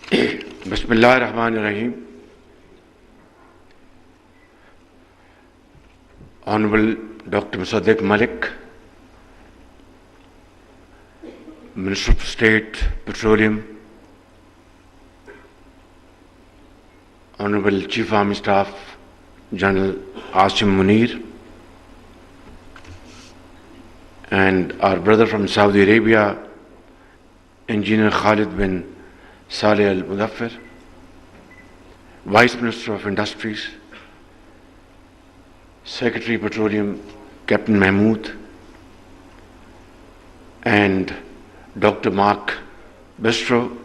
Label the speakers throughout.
Speaker 1: Bismillah ar-Rahman ar-Rahim. Honorable Dr. Musaddiq Malik, Minister of State, Petroleum, Honorable Chief Army Staff, General Asim Munir, and our brother from Saudi Arabia, Engineer Khalid bin Saleh Al-Mudaffir, Vice Minister of Industries, Secretary Petroleum, Captain Mahmood, and Dr. Mark Bistro,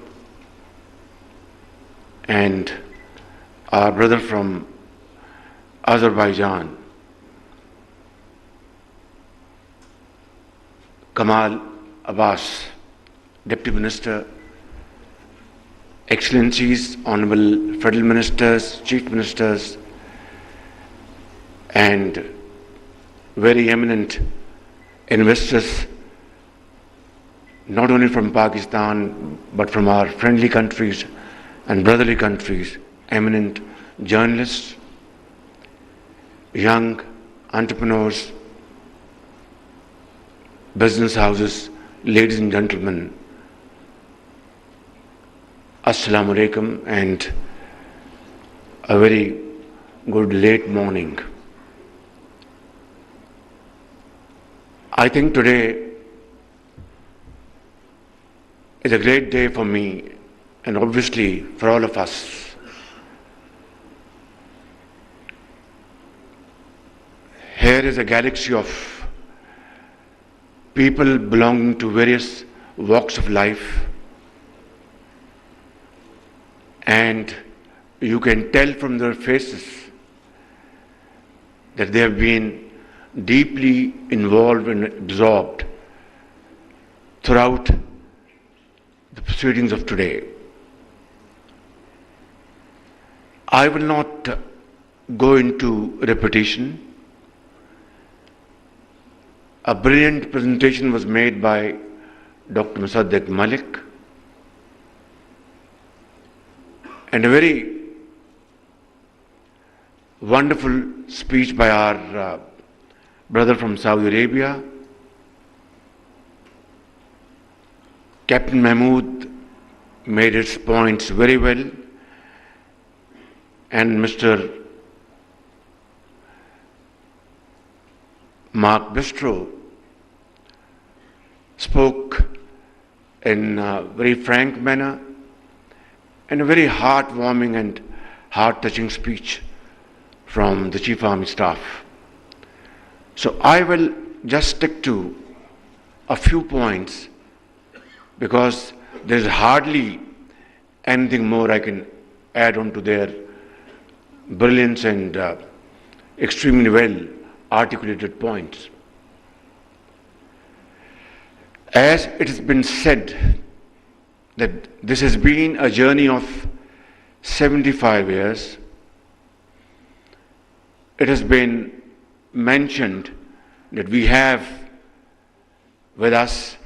Speaker 1: and our brother from Azerbaijan, Kamal Abbas, Deputy Minister, Excellencies, Honorable Federal Ministers, Chief Ministers, and very eminent investors, not only from Pakistan, but from our friendly countries and brotherly countries, eminent journalists, young entrepreneurs, business houses, ladies and gentlemen, Assalamu alaikum, and a very good late morning. I think today is a great day for me and obviously for all of us. Here is a galaxy of people belonging to various walks of life, and you can tell from their faces that they have been deeply involved and absorbed throughout the proceedings of today. I will not go into repetition. A brilliant presentation was made by Dr. Musaddiq Malik, and a very wonderful speech by our brother from Saudi Arabia. Captain Mahmood made his points very well, and Mr. Mark Bistro spoke in a very frank manner and a very heartwarming and heart-touching speech from the Chief Army Staff. So I will just stick to a few points because there is hardly anything more I can add on to their brilliance and extremely well articulated points. As it has been said that this has been a journey of 75 years, it has been mentioned that we have with us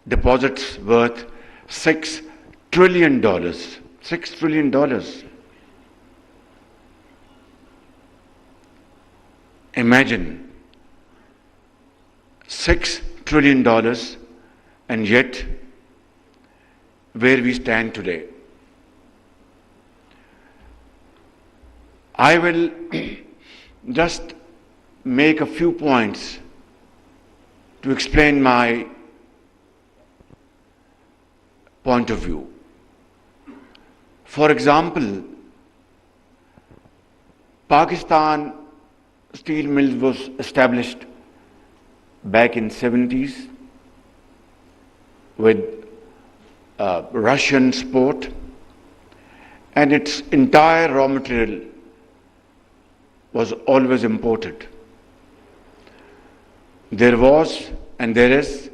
Speaker 1: deposits worth $6 trillion. $6 trillion. Imagine $6 trillion, and yet where we stand today. I will just make a few points to explain my point of view. For example, Pakistan Steel Mills was established back in 70s with Russian support, and its entire raw material was always imported. There was, and there is,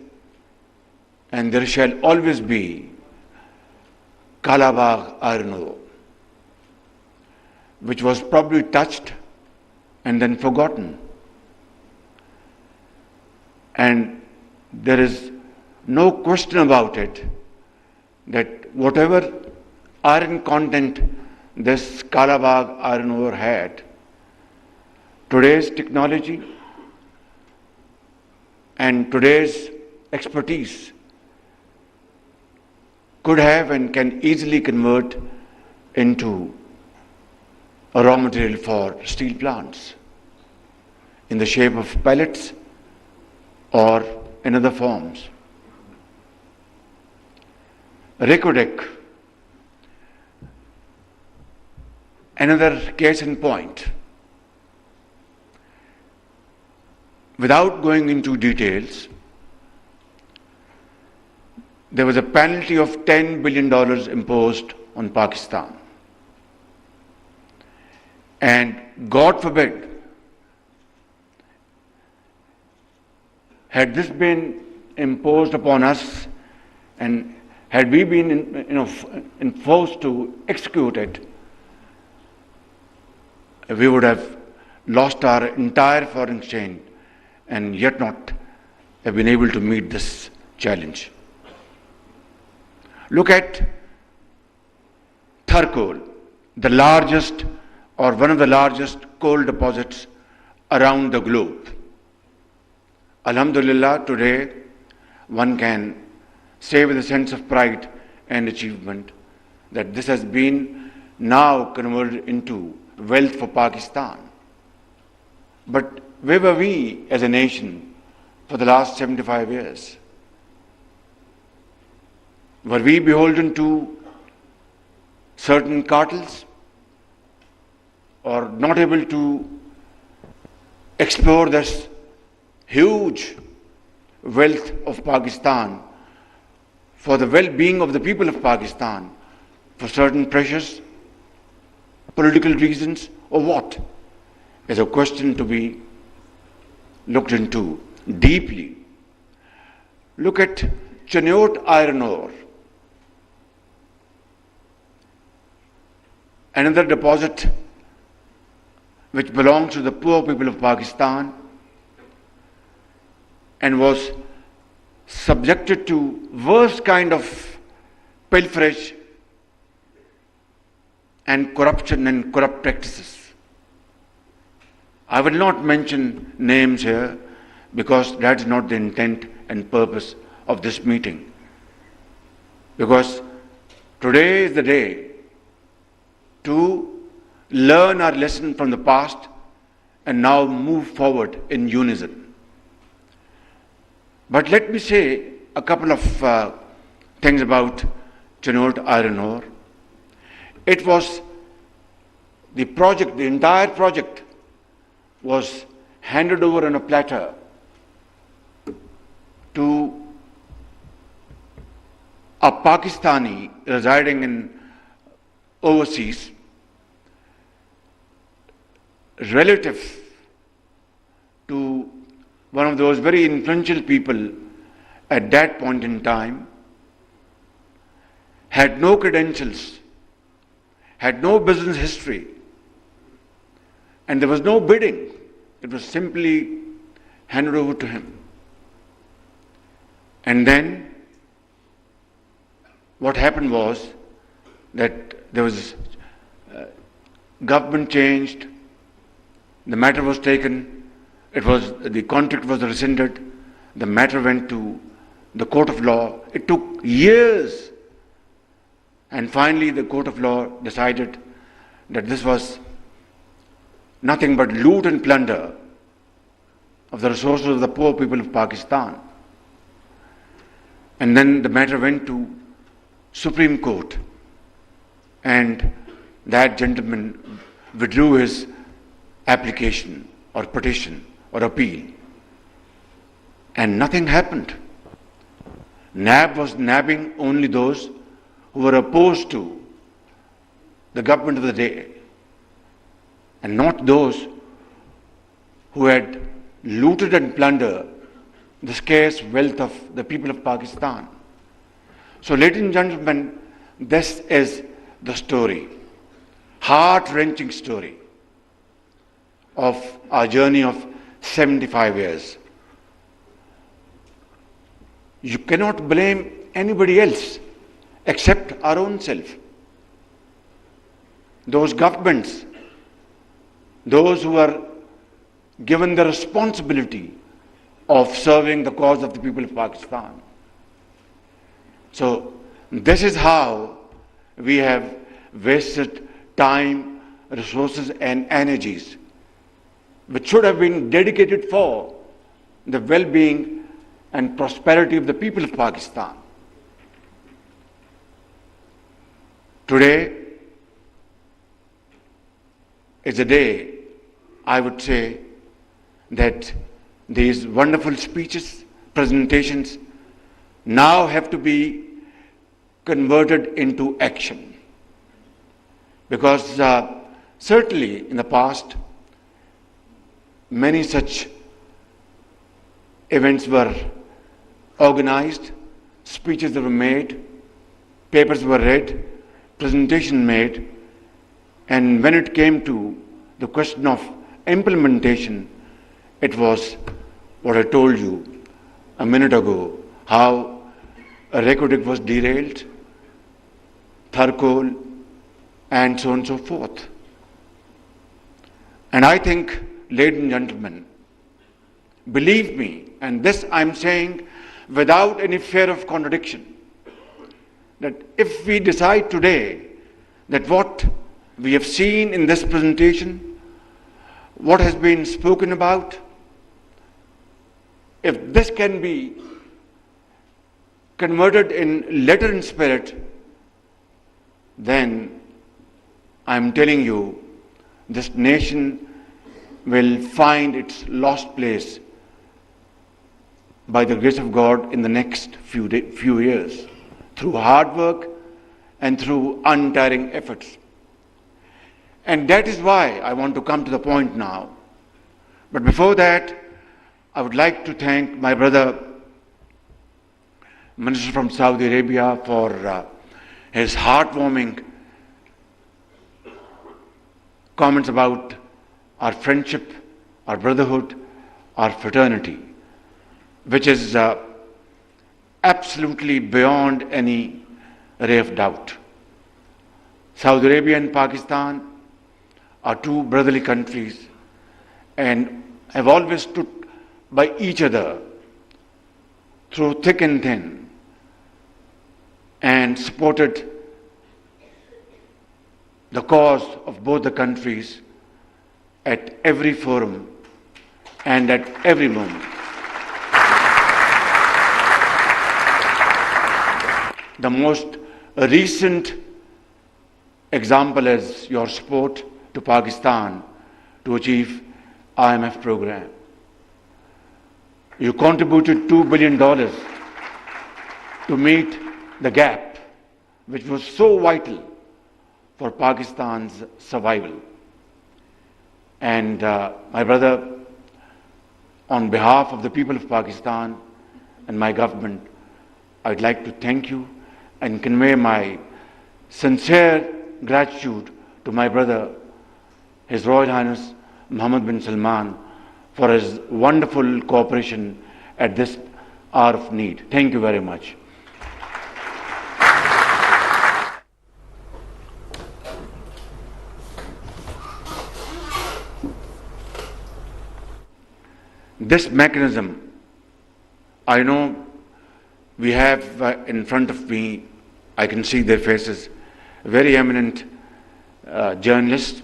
Speaker 1: and there shall always be Kalabagh iron ore, which was probably touched and then forgotten. And there is no question about it that whatever iron content this Kalabagh iron ore had, today's technology and today's expertise could have and can easily convert into a raw material for steel plants in the shape of pellets or in other forms. Recordec, another case in point. Without going into details, there was a penalty of $10 billion imposed on Pakistan. And God forbid, had this been imposed upon us and had we been forced to execute it, we would have lost our entire foreign exchange and yet not have been able to meet this challenge. Look at Tharkol, the largest or one of the largest coal deposits around the globe. Alhamdulillah, today one can say with a sense of pride and achievement that this has been now converted into wealth for Pakistan. But where were we as a nation for the last 75 years? Were we beholden to certain cartels or not able to explore this huge wealth of Pakistan for the well-being of the people of Pakistan for certain precious political reasons, or what? Is a question to be looked into deeply. Look at Cheniot iron ore, another deposit which belongs to the poor people of Pakistan and was subjected to worst kind of pilferage and corruption and corrupt practices. I will not mention names here because that is not the intent and purpose of this meeting. Because today is the day to learn our lesson from the past and now move forward in unison. But let me say a couple of things about Cheniot iron ore. It was the project, the entire project was handed over on a platter to a Pakistani residing in overseas, relative to one of those very influential people at that point in time, had no credentials, had no business history, and there was no bidding. It was simply handed over to him. And then what happened was that there was government changed, the matter was taken, the contract was rescinded, the matter went to the court of law. It took years, and finally the court of law decided that this was nothing but loot and plunder of the resources of the poor people of Pakistan. And then the matter went to Supreme Court, and that gentleman withdrew his application or petition or appeal, and nothing happened. NAB was nabbing only those who were opposed to the government of the day, and not those who had looted and plundered the scarce wealth of the people of Pakistan. So, ladies and gentlemen, this is the story, heart-wrenching story of our journey of 75 years. You cannot blame anybody else except our own self. Those governments, those who are given the responsibility of serving the cause of the people of Pakistan. So this is how we have wasted time, resources and energies which should have been dedicated for the well-being and prosperity of the people of Pakistan. Today is a day, I would say, that these wonderful speeches, presentations, now have to be converted into action. Because certainly in the past, many such events were organized, speeches were made, papers were read, presentation made, and when it came to the question of implementation, it was what I told you a minute ago, how a record was derailed, Tharkol, and so on and so forth. And I think, ladies and gentlemen, believe me, and this I'm saying without any fear of contradiction, that if we decide today that what we have seen in this presentation, what has been spoken about, if this can be converted in letter and spirit, then I'm telling you, this nation will find its lost place by the grace of God in the next few years, through hard work and through untiring efforts. And that is why I want to come to the point now. But before that, I would like to thank my brother, Minister from Saudi Arabia, for his heartwarming comments about our friendship, our brotherhood, our fraternity, which is absolutely beyond any ray of doubt. Saudi Arabia and Pakistan are two brotherly countries and have always stood by each other through thick and thin and supported the cause of both the countries at every forum and at every moment. The most recent example is your support to Pakistan to achieve IMF program. You contributed $2 billion to meet the gap, which was so vital for Pakistan's survival. And my brother, on behalf of the people of Pakistan and my government, I'd like to thank you and convey my sincere gratitude to my brother, His Royal Highness Muhammad bin Salman, for his wonderful cooperation at this hour of need. Thank you very much. This mechanism, I know we have in front of me, I can see their faces, very eminent journalists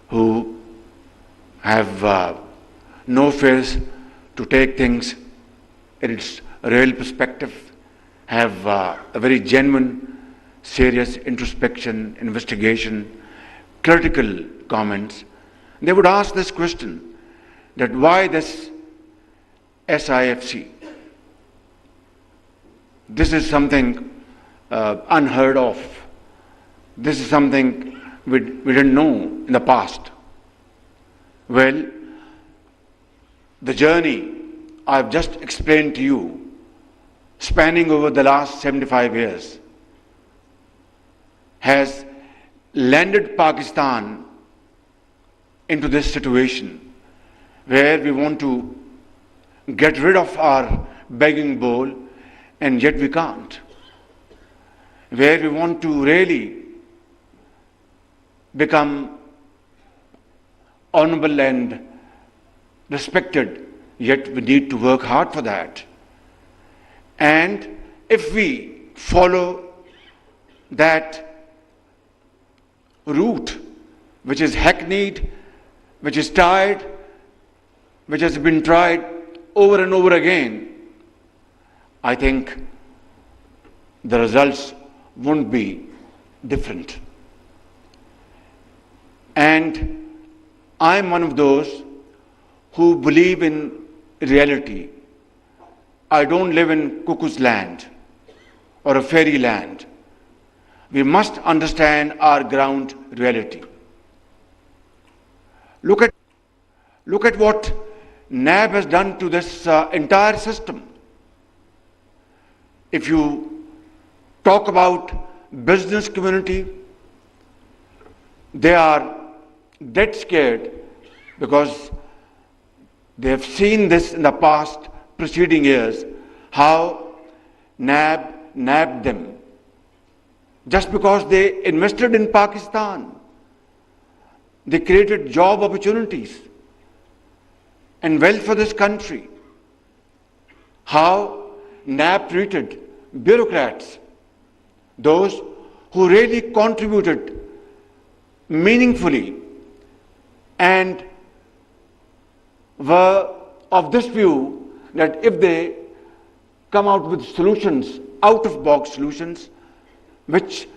Speaker 1: who have no fears to take things in its real perspective, have a very genuine, serious introspection, investigation, critical comments. They would ask this question, that why this SIFC? This is something unheard of. This is something we didn't know in the past. Well, the journey I've just explained to you, spanning over the last 75 years, has landed Pakistan into this situation where we want to get rid of our begging bowl and yet we can't. where we want to really become honorable and respected, yet we need to work hard for that. And if we follow that route, which is hackneyed, which is tired, which has been tried over and over again, I think the results won't be different. And I'm one of those who believe in reality. I don't live in cuckoo's land or a fairy land. We must understand our ground reality. Look at what NAB has done to this entire system. If you talk about business community, they are dead scared because they have seen this in the past preceding years, how NAB nabbed them. Just because they invested in Pakistan, they created job opportunities and wealth for this country. How NAB treated bureaucrats, those who really contributed meaningfully and were of this view that if they come out with solutions, out-of-box solutions, which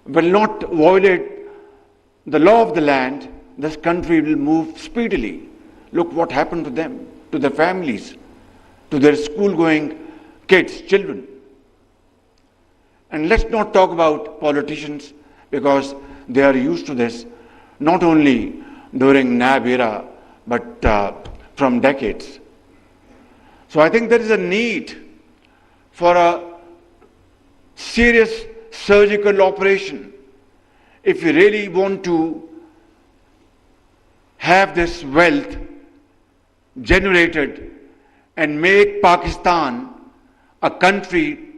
Speaker 1: will not violate the law of the land, this country will move speedily. Look what happened to them, to their families, to their school-going kids, children. And let's not talk about politicians because they are used to this, not only during NAB era, but from decades. So I think there is a need for a serious surgical operation if we really want to have this wealth generated and make Pakistan a country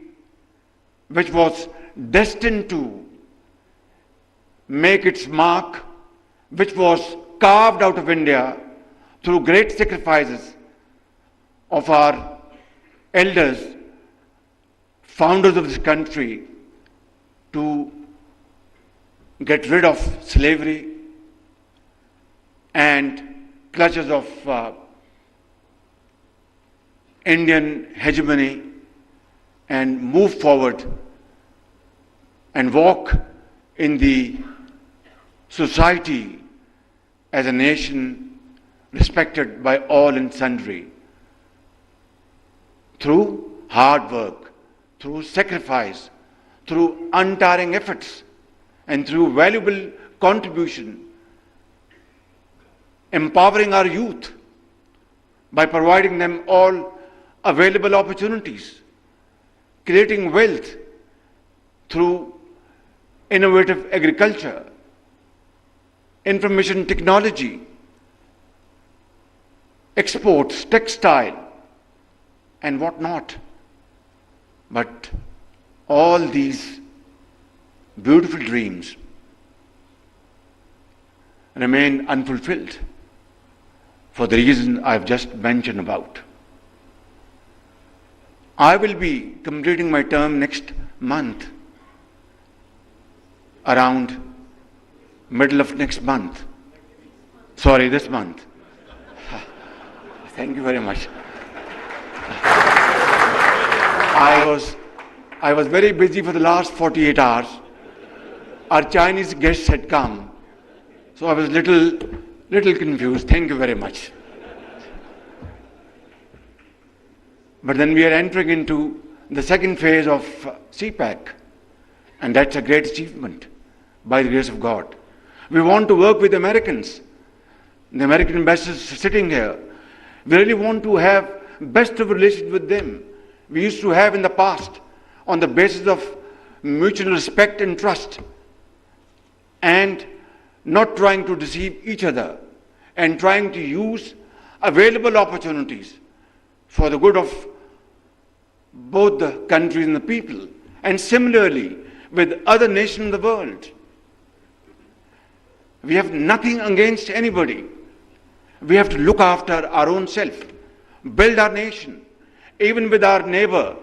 Speaker 1: which was destined to make its mark, which was carved out of India through great sacrifices of our elders, founders of this country, to get rid of slavery and clutches of Indian hegemony and move forward and walk in the society as a nation respected by all and sundry through hard work, through sacrifice, through untiring efforts, and through valuable contribution, empowering our youth by providing them all available opportunities, creating wealth through innovative agriculture, information technology, exports, textile, and what not. But all these beautiful dreams remain unfulfilled for the reason I've just mentioned about. I will be completing my term next month, around middle of next month. Sorry, this month. Thank you very much. I was very busy for the last 48 hours. Our Chinese guests had come, so I was little confused. Thank you very much. But then we are entering into the second phase of CPAC, and that's a great achievement by the grace of God. We want to work with Americans. The American ambassadors sitting here. We really want to have best of relations with them. We used to have in the past on the basis of mutual respect and trust, and not trying to deceive each other, and trying to use available opportunities for the good of both the countries and the people. And similarly, with other nations in the world. We have nothing against anybody. We have to look after our own self, build our nation. Even with our neighbor,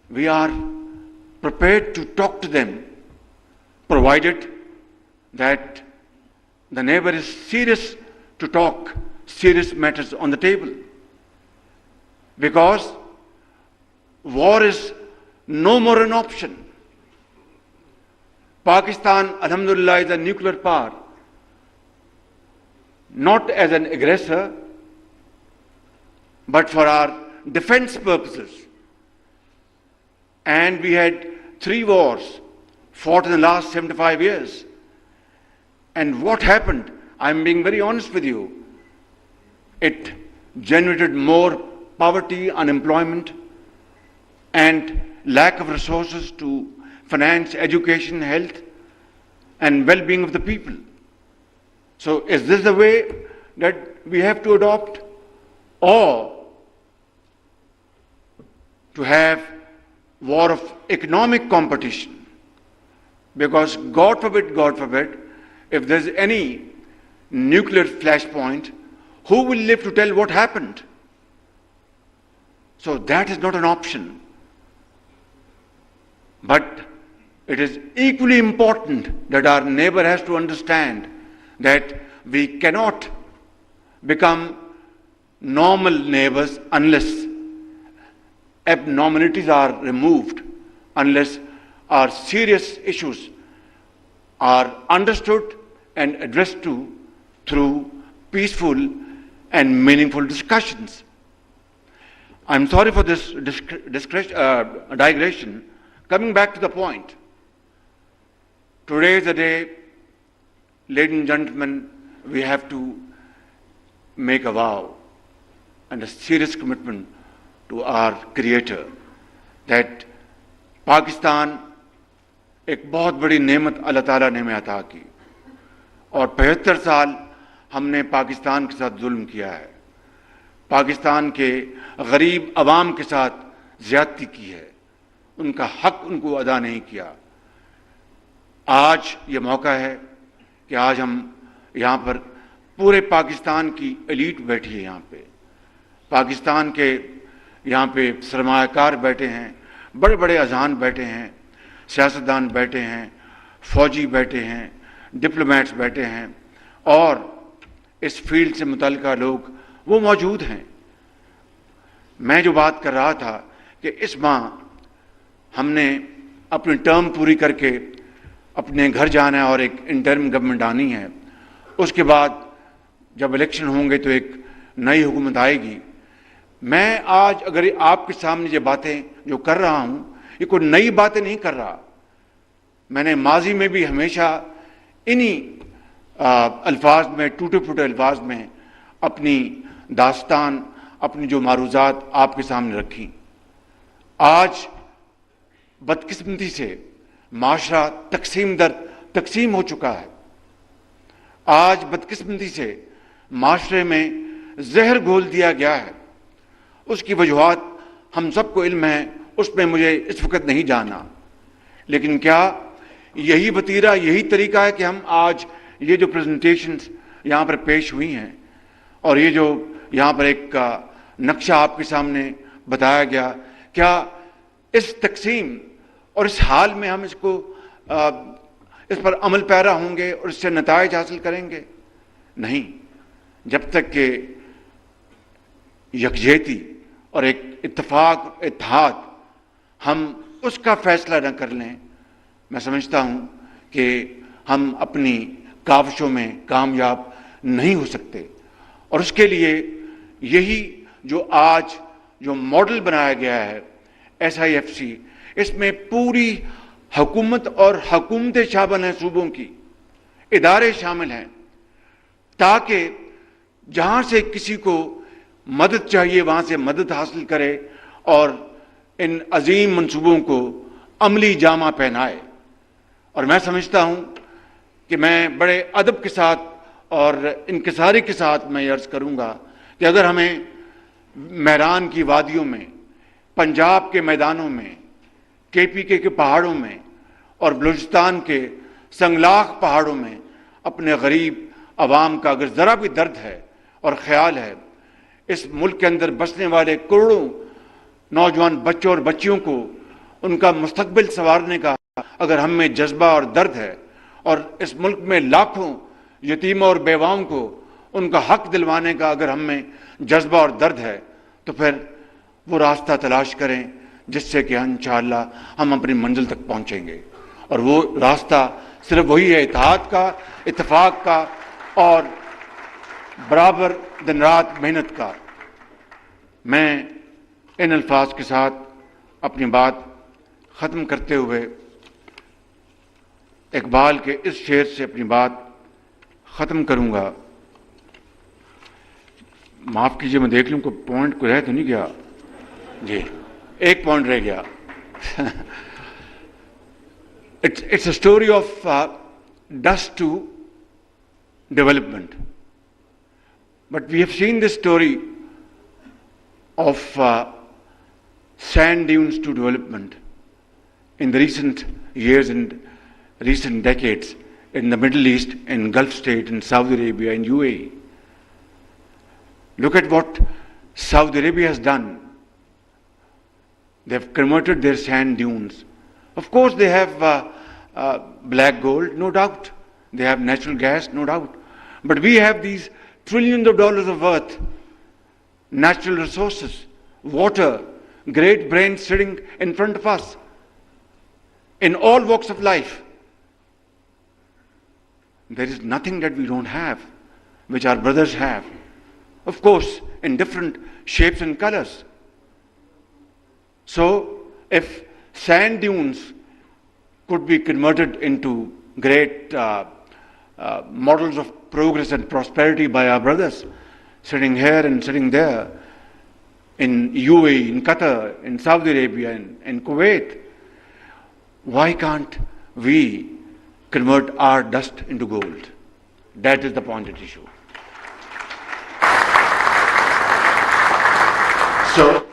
Speaker 1: we are prepared to talk to them, provided that the neighbor is serious to talk serious matters on the table. Because war is no more an option. Pakistan, alhamdulillah, is a nuclear power, not as an aggressor, but for our defense purposes. And we had 3 wars fought in the last 75 years. And what happened? I'm being very honest with you. It generated more poverty, unemployment, and lack of resources to finance education, health, and well-being of the people. So is this the way that we have to adopt? Or to have war of economic competition? Because God forbid, if there's any nuclear flashpoint, who will live to tell what happened? So that is not an option. But it is equally important that our neighbor has to understand that we cannot become normal neighbors unless abnormalities are removed, unless our serious issues are understood and addressed to through peaceful and meaningful discussions. I'm sorry for this digression. Coming back to the point, today is the day, ladies and gentlemen, we have to make a vow and a serious commitment to our Creator that Pakistan ایک بہت بڑی نعمت اللہ تعالیٰ نے ہمیں عطا کی، اور 75 سال ہم نے پاکستان کے ساتھ ظلم کیا ہے، پاکستان کے غریب عوام کے ساتھ زیادتی کی ہے، ان کا حق ان کو ادا نہیں کیا۔ آج یہ موقع ہے کہ آج ہم یہاں پر پورے پاکستان کی ایلیٹ بیٹھی ہے، یہاں پہ پاکستان کے یہاں پہ سرمایہ کار بیٹھے ہیں، بڑے بڑے اذان بیٹھے ہیں، سیاستدان بیٹھے ہیں، فوجی بیٹھے ہیں، ڈپلومیٹس بیٹھے ہیں، اور اس فیلڈ سے متعلقہ لوگ وہ موجود ہیں۔ میں جو بات کر رہا تھا کہ اس ماہ ہم نے اپنی ٹرم پوری کر کے اپنے گھر جانا ہے اور ایک انٹرم گورنمنٹ آنی ہے، اس کے بعد جب الیکشن ہوں گے تو ایک نئی حکومت آئے گی۔ میں آج اگر آپ کے سامنے یہ باتیں جو کر رہا ہوں، یہ کوئی نئی باتیں نہیں کر رہا، میں نے ماضی میں بھی ہمیشہ انہی الفاظ میں، ٹوٹے پھوٹے الفاظ میں اپنی داستان، اپنی جو معروضات آپ کے سامنے رکھی۔ آج بدقسمتی سے معاشرہ تقسیم ہو چکا ہے، آج بدقسمتی سے معاشرے میں زہر گھول دیا گیا ہے۔ اس کی وجوہات ہم سب کو علم ہے، اس میں مجھے اس وقت نہیں جانا، لیکن کیا یہی وتیرہ، یہی طریقہ ہے کہ ہم آج یہ جو پریزنٹیشنز یہاں پر پیش ہوئی ہیں اور یہ جو یہاں پر ایک نقشہ آپ کے سامنے بتایا گیا، کیا اس تقسیم اور اس حال میں ہم اس پر عمل پیرا ہوں گے اور اس سے نتائج حاصل کریں گے؟ نہیں، جب تک کہ یکجہتی اور ایک اتفاق، اتحاد ہم اس کا فیصلہ نہ کر لیں، میں سمجھتا ہوں کہ ہم اپنی کاوشوں میں کامیاب نہیں ہو سکتے۔ اور اس کے لیے یہی جو آج جو ماڈل بنایا گیا ہے SIFC، اس میں پوری حکومت اور حکومت شعبہ ہیں، صوبوں کی ادارے شامل ہیں، تاکہ جہاں سے کسی کو مدد چاہیے وہاں سے مدد حاصل کرے اور ان عظیم منصوبوں کو عملی جامہ پہنائے۔ اور میں سمجھتا ہوں کہ میں بڑے ادب کے ساتھ اور انکساری کے ساتھ میں عرض کروں گا کہ اگر ہمیں میران کی وادیوں میں، پنجاب کے میدانوں میں KPK के पहाड़ों में और बलूचिस्तान के संगलाख पहाड़ों में अपने गरीब आवाम का अगर ज़रा भी दर्द है और ख्याल है, इस मुल्क के अंदर बसने वाले करोड़ों नौजवान बच्चों और बच्चियों को उनका मुस्तकबिल संवारने का अगर हम में जज्बा और दर्द है, और इस मुल्क में लाखों यतीमों और बेवाओं को उनका हक दिलवाने का अगर हम में जज्बा और दर्द है, तो फिर वो रास्ता तलाश करें जिससे कि इंशाअल्लाह हम अपनी मंजिल तक पहुंचेंगे। और वो रास्ता सिर्फ वही है इत्तेहाद का, इत्तेफाक का और बराबर दिन रात मेहनत का। मैं इन अल्फाज के साथ अपनी बात ख़त्म करते हुए इकबाल के इस शेर से अपनी बात ख़त्म करूँगा। माफ़ कीजिए, मैं देख लूँ कोई पॉइंट को रह तो नहीं गया जी, एक पॉइंट रह गया। It's a story of dust to development. But we have seen this story of sand dunes to development in the recent years and recent decades in the Middle East, in Gulf State, in Saudi Arabia, in UAE. Look at what Saudi Arabia has done. They have converted their sand dunes. Of course, they have black gold, no doubt. They have natural gas, no doubt. But we have these trillions of dollars of earth, natural resources, water, great brains sitting in front of us in all walks of life. There is nothing that we don't have, which our brothers have. Of course, in different shapes and colors. So, if sand dunes could be converted into great models of progress and prosperity by our brothers, sitting here and sitting there, in UAE, in Qatar, in Saudi Arabia, in Kuwait, why can't we convert our dust into gold? That is the point at issue. So,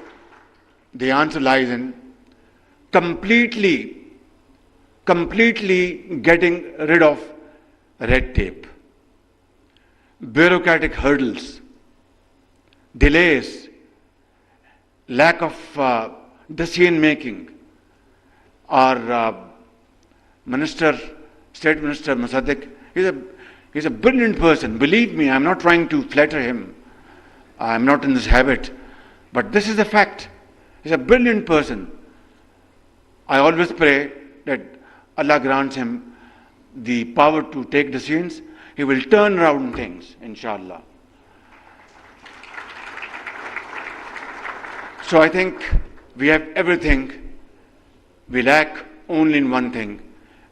Speaker 1: the answer lies in completely getting rid of red tape, bureaucratic hurdles, delays, lack of decision making. Our State Minister Musaddiq, he's a brilliant person. Believe me, I'm not trying to flatter him. I'm not in this habit. But this is a fact. He's a brilliant person. I always pray that Allah grants him the power to take decisions. He will turn around things, inshallah. So I think we have everything. We lack only in one thing,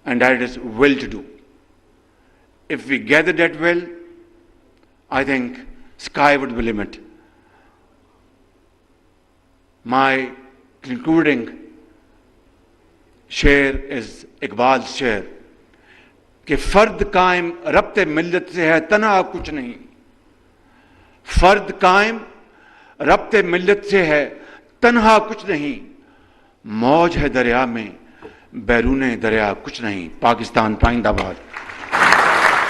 Speaker 1: and that is will to do. If we gather that will, I think sky would be the limit. My concluding शेर is Iqbal शेर कि फर्द कायम रब्ते मिल्लत से है तन्हा कुछ नहीं, फर्द कायम रब्ते मिल्लत से है तन्हा कुछ नहीं, मौज है दरिया में बैरूने दरिया कुछ नहीं। पाकिस्तान पाइंदाबाद।